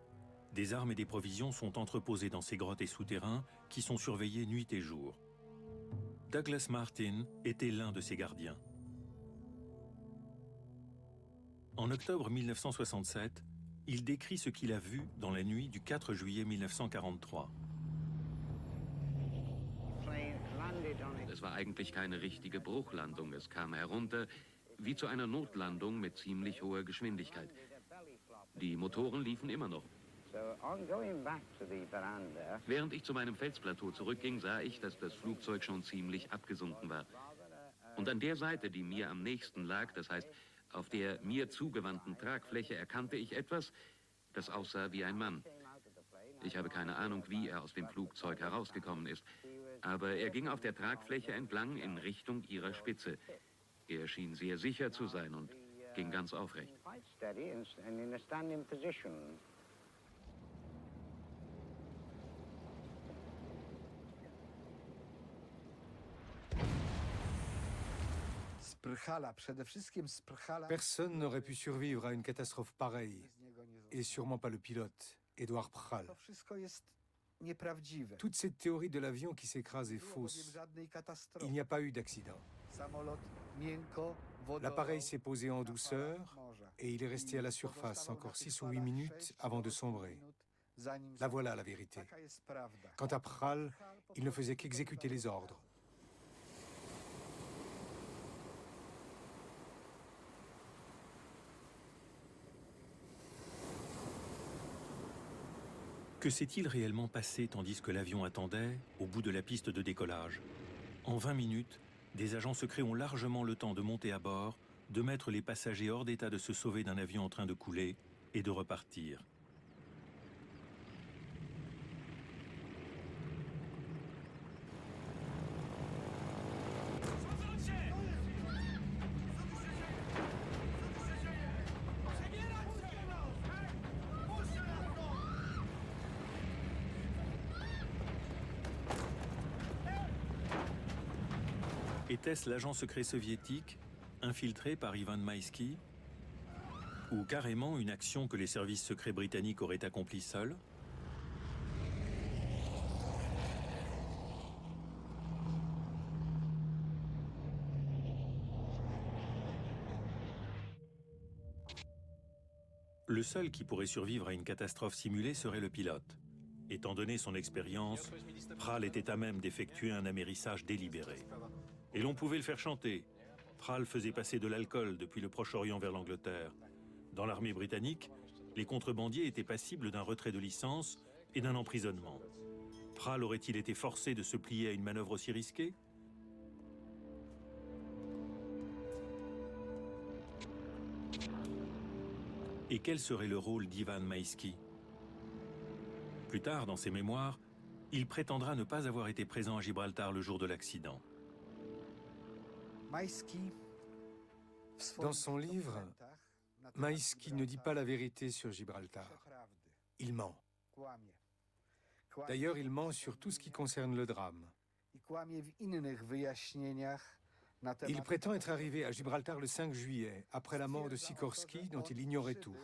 A: Des armes et des provisions sont entreposées dans ces grottes et souterrains qui sont surveillés nuit et jour. Douglas Martin était l'un de ces gardiens. En octobre 1967, il décrit ce qu'il a vu dans la nuit du 4 juillet 1943.
I: Es war eigentlich keine richtige Bruchlandung. Es kam herunter wie zu einer Notlandung mit ziemlich hoher Geschwindigkeit. Die Motoren liefen immer noch. Während ich zu meinem Felsplateau zurückging, sah ich, dass das Flugzeug schon ziemlich abgesunken war. Und an der Seite, die mir am nächsten lag, das heißt auf der mir zugewandten Tragfläche, erkannte ich etwas, das aussah wie ein Mann. Ich habe keine Ahnung, wie er aus dem Flugzeug herausgekommen ist, aber er ging auf der Tragfläche entlang in Richtung ihrer Spitze. Er schien sehr sicher zu sein und ging ganz aufrecht.
B: Personne n'aurait pu survivre à une catastrophe pareille, et sûrement pas le pilote, Edward Prchal. Toute cette théorie de l'avion qui s'écrase est fausse. Il n'y a pas eu d'accident. L'appareil s'est posé en douceur et il est resté à la surface encore 6 ou 8 minutes avant de sombrer. La voilà la vérité. Quant à Pral, il ne faisait qu'exécuter les ordres.
A: Que s'est-il réellement passé tandis que l'avion attendait, au bout de la piste de décollage? En 20 minutes, des agents secrets ont largement le temps de monter à bord, de mettre les passagers hors d'état de se sauver d'un avion en train de couler et de repartir. Était-ce l'agent secret soviétique, infiltré par Ivan Maïski, ou carrément une action que les services secrets britanniques auraient accomplie seuls? Le seul qui pourrait survivre à une catastrophe simulée serait le pilote. Étant donné son expérience, Pral était à même d'effectuer un amérissage délibéré. Et l'on pouvait le faire chanter. Pral faisait passer de l'alcool depuis le Proche-Orient vers l'Angleterre. Dans l'armée britannique, les contrebandiers étaient passibles d'un retrait de licence et d'un emprisonnement. Pral aurait-il été forcé de se plier à une manœuvre aussi risquée? Et quel serait le rôle d'Ivan Maïski? Plus tard, dans ses mémoires, il prétendra ne pas avoir été présent à Gibraltar le jour de l'accident.
B: Dans son livre, Maïski ne dit pas la vérité sur Gibraltar. Il ment. D'ailleurs, il ment sur tout ce qui concerne le drame. Il prétend être arrivé à Gibraltar le 5 juillet, après la mort de Sikorski, dont il ignorait tout.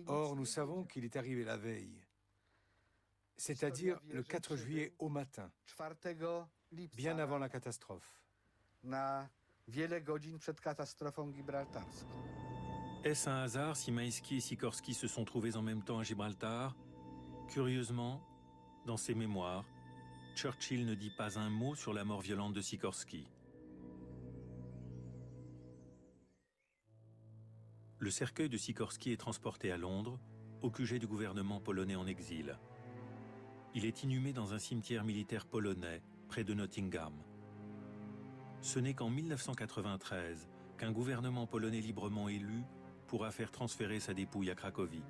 B: Or, nous savons qu'il est arrivé la veille, c'est-à-dire le 4 juillet au matin, bien avant la catastrophe.
A: Est-ce un hasard si Maïski et Sikorski se sont trouvés en même temps à Gibraltar? Curieusement, dans ses mémoires, Churchill ne dit pas un mot sur la mort violente de Sikorski. Le cercueil de Sikorski est transporté à Londres, au QG du gouvernement polonais en exil. Il est inhumé dans un cimetière militaire polonais, près de Nottingham. Ce n'est qu'en 1993 qu'un gouvernement polonais librement élu pourra faire transférer sa dépouille à Cracovie.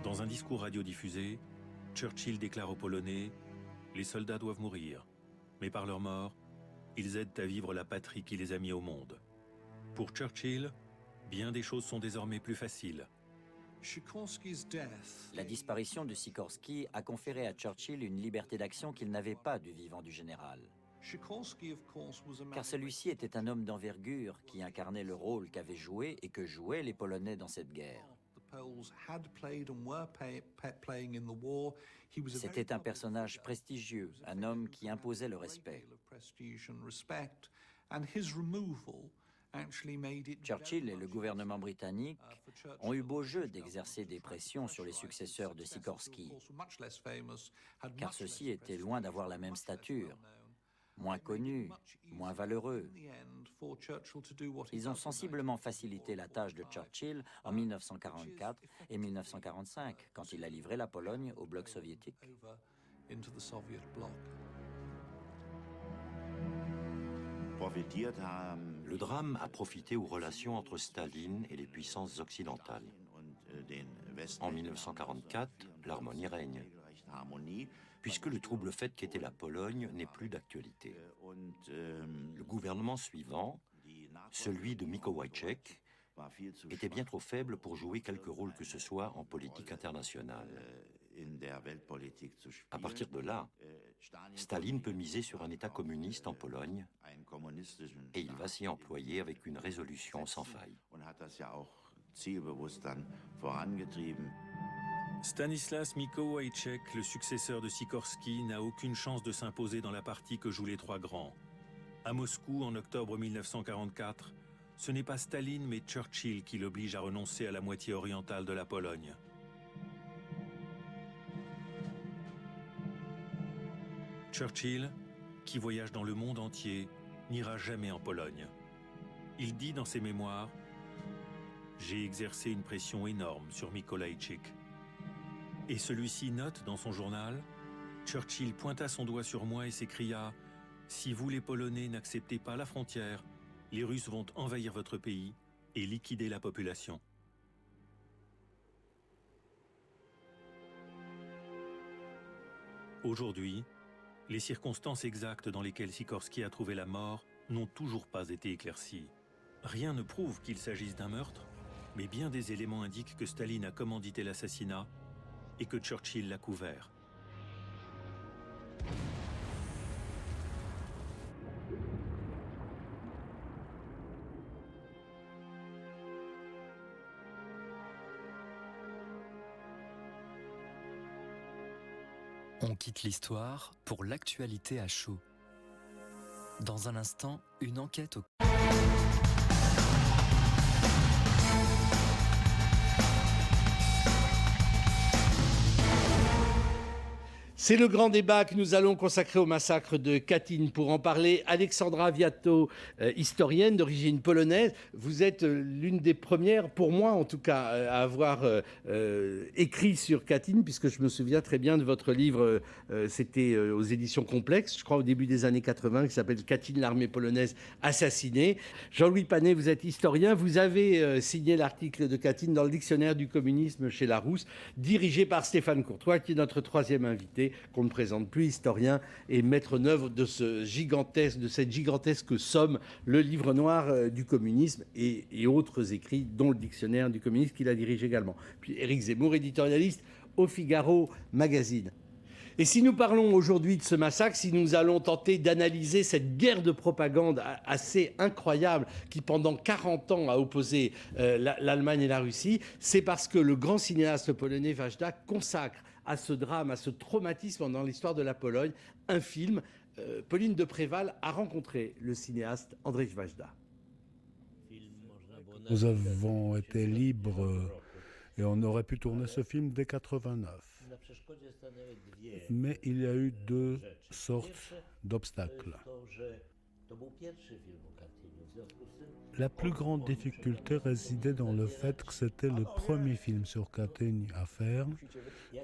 A: Dans un discours radiodiffusé, Churchill déclare aux Polonais « Les soldats doivent mourir, mais par leur mort, ils aident à vivre la patrie qui les a mis au monde. » Pour Churchill, bien des choses sont désormais plus faciles.
E: La disparition de Sikorski a conféré à Churchill une liberté d'action qu'il n'avait pas du vivant du général. Car celui-ci était un homme d'envergure qui incarnait le rôle qu'avaient joué et que jouaient les Polonais dans cette guerre. C'était un personnage prestigieux, un homme qui imposait le respect. Churchill et le gouvernement britannique ont eu beau jeu d'exercer des pressions sur les successeurs de Sikorski, car ceux-ci étaient loin d'avoir la même stature, moins connus, moins valeureux. Ils ont sensiblement facilité la tâche de Churchill en 1944 et 1945, quand il a livré la Pologne au bloc soviétique.
C: Le drame a profité aux relations entre Staline et les puissances occidentales. En 1944, l'harmonie règne, puisque le trouble fait qu'était la Pologne n'est plus d'actualité. Le gouvernement suivant, celui de Mikołajczak, était bien trop faible pour jouer quelque rôle que ce soit en politique internationale. À partir de là, Staline peut miser sur un État communiste en Pologne et il va s'y employer avec une résolution sans faille.
A: Stanislas Mikołajczak, le successeur de Sikorski, n'a aucune chance de s'imposer dans la partie que jouent les trois grands. À Moscou, en octobre 1944, ce n'est pas Staline mais Churchill qui l'oblige à renoncer à la moitié orientale de la Pologne. Churchill, qui voyage dans le monde entier, n'ira jamais en Pologne. Il dit dans ses mémoires « J'ai exercé une pression énorme sur Mikołajczak ». Et celui-ci note dans son journal « Churchill pointa son doigt sur moi et s'écria « Si vous les Polonais n'acceptez pas la frontière, les Russes vont envahir votre pays et liquider la population. » Aujourd'hui, les circonstances exactes dans lesquelles Sikorski a trouvé la mort n'ont toujours pas été éclaircies. Rien ne prouve qu'il s'agisse d'un meurtre, mais bien des éléments indiquent que Staline a commandité l'assassinat et que Churchill l'a couvert.
J: On quitte l'histoire pour l'actualité à chaud. Dans un instant, une enquête au...
K: C'est le grand débat que nous allons consacrer au massacre de Katyn. Pour en parler, Alexandra Viato, historienne d'origine polonaise. Vous êtes l'une des premières, pour moi en tout cas, à avoir écrit sur Katyn, puisque je me souviens très bien de votre livre, c'était aux éditions Complexes, je crois au début des années 80, qui s'appelle Katyn, l'armée polonaise assassinée. Jean-Louis Panet, vous êtes historien, vous avez signé l'article de Katyn dans le dictionnaire du communisme chez Larousse, dirigé par Stéphane Courtois, qui est notre troisième invité, qu'on ne présente plus, historien et maître en œuvre de cette gigantesque somme, le livre noir du communisme et autres écrits, dont le dictionnaire du communisme qu'il a dirigé également. Puis Éric Zemmour, éditorialiste au Figaro Magazine. Et si nous parlons aujourd'hui de ce massacre, si nous allons tenter d'analyser cette guerre de propagande assez incroyable qui pendant 40 ans a opposé l'Allemagne et la Russie, c'est parce que le grand cinéaste polonais Wajda consacre à ce drame, à ce traumatisme dans l'histoire de la Pologne, un film. Pauline de Préval a rencontré le cinéaste Andrzej Wajda.
L: Nous avons été libres et on aurait pu tourner ce film dès 89. Mais il y a eu deux sortes d'obstacles. La plus grande difficulté résidait dans le fait que c'était le premier film sur Katyn à faire,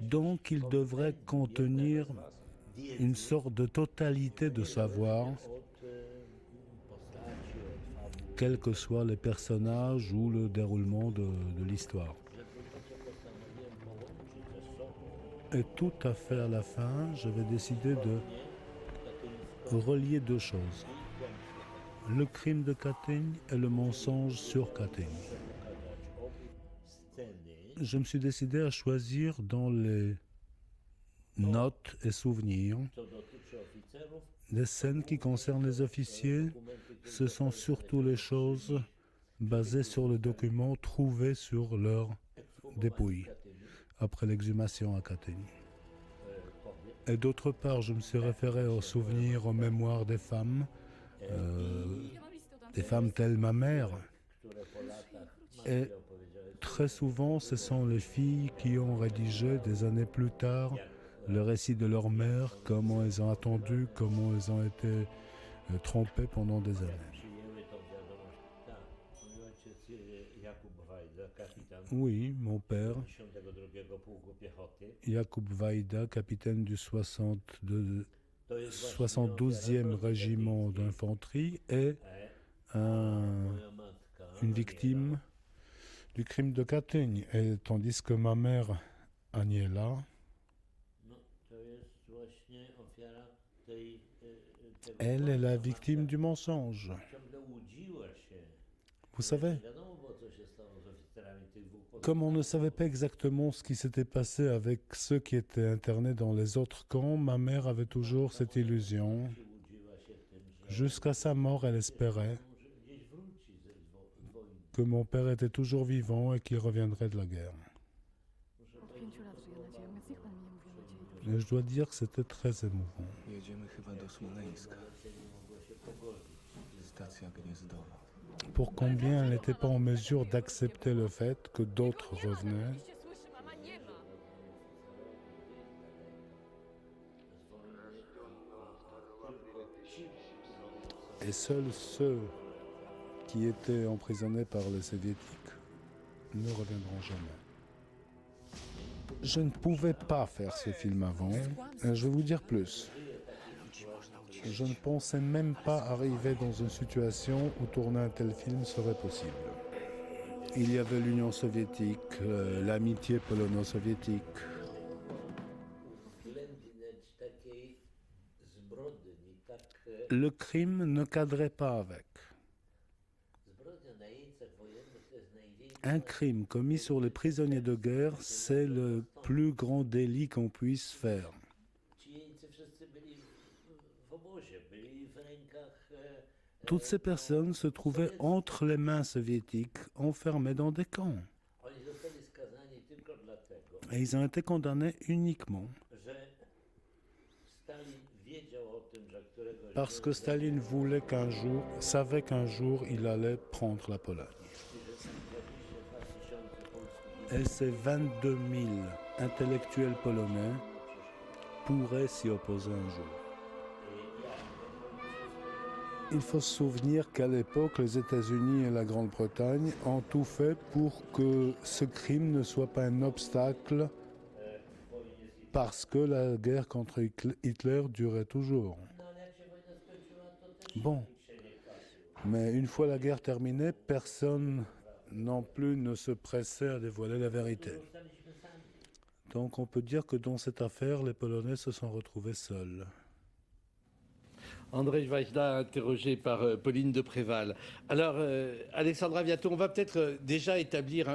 L: donc il devrait contenir une sorte de totalité de savoir, quels que soient les personnages ou le déroulement de l'histoire. Et tout à fait à la fin, j'avais décidé de relier deux choses. Le crime de Katyn et le mensonge sur Katyn. Je me suis décidé à choisir dans les notes et souvenirs des scènes qui concernent les officiers. Ce sont surtout les choses basées sur les documents trouvés sur leur dépouille après l'exhumation à Katyn. Et d'autre part, je me suis référé aux souvenirs, aux mémoires des femmes telles ma mère. Et très souvent, ce sont les filles qui ont rédigé des années plus tard le récit de leur mère, comment elles ont attendu, comment elles ont été trompées pendant des années. Oui, mon père, Jakub Wajda, capitaine du 72e régiment d'infanterie, est une victime du crime de Katyn, et tandis que ma mère, Aniela, elle est la victime du mensonge. Vous savez, Comme on ne savait pas exactement ce qui s'était passé avec ceux qui étaient internés dans les autres camps, ma mère avait toujours cette illusion. Jusqu'à sa mort, elle espérait que mon père était toujours vivant et qu'il reviendrait de la guerre. Et je dois dire que c'était très émouvant. Pour combien elle n'était pas en mesure d'accepter le fait que d'autres revenaient. Et seuls ceux qui étaient emprisonnés par les soviétiques ne reviendront jamais. Je ne pouvais pas faire ce film avant, et je vais vous dire plus. Je ne pensais même pas arriver dans une situation où tourner un tel film serait possible. Il y avait l'Union soviétique, l'amitié polono-soviétique. Le crime ne cadrait pas avec. Un crime commis sur les prisonniers de guerre, c'est le plus grand délit qu'on puisse faire. Toutes ces personnes se trouvaient entre les mains soviétiques, enfermées dans des camps. Et ils ont été condamnés uniquement parce que Staline savait qu'un jour, il allait prendre la Pologne. Et ces 22 000 intellectuels polonais pourraient s'y opposer un jour. Il faut se souvenir qu'à l'époque, les États-Unis et la Grande-Bretagne ont tout fait pour que ce crime ne soit pas un obstacle parce que la guerre contre Hitler durait toujours. Bon, mais une fois la guerre terminée, personne non plus ne se pressait à dévoiler la vérité. Donc on peut dire que dans cette affaire, les Polonais se sont retrouvés seuls.
K: Andrzej Wajda, interrogé par Pauline de Préval. Alors, Alexandra Viato, on va peut-être déjà rétablir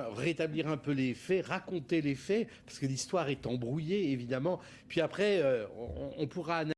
K: un peu les faits, raconter les faits, parce que l'histoire est embrouillée, évidemment. Puis après, on pourra analyser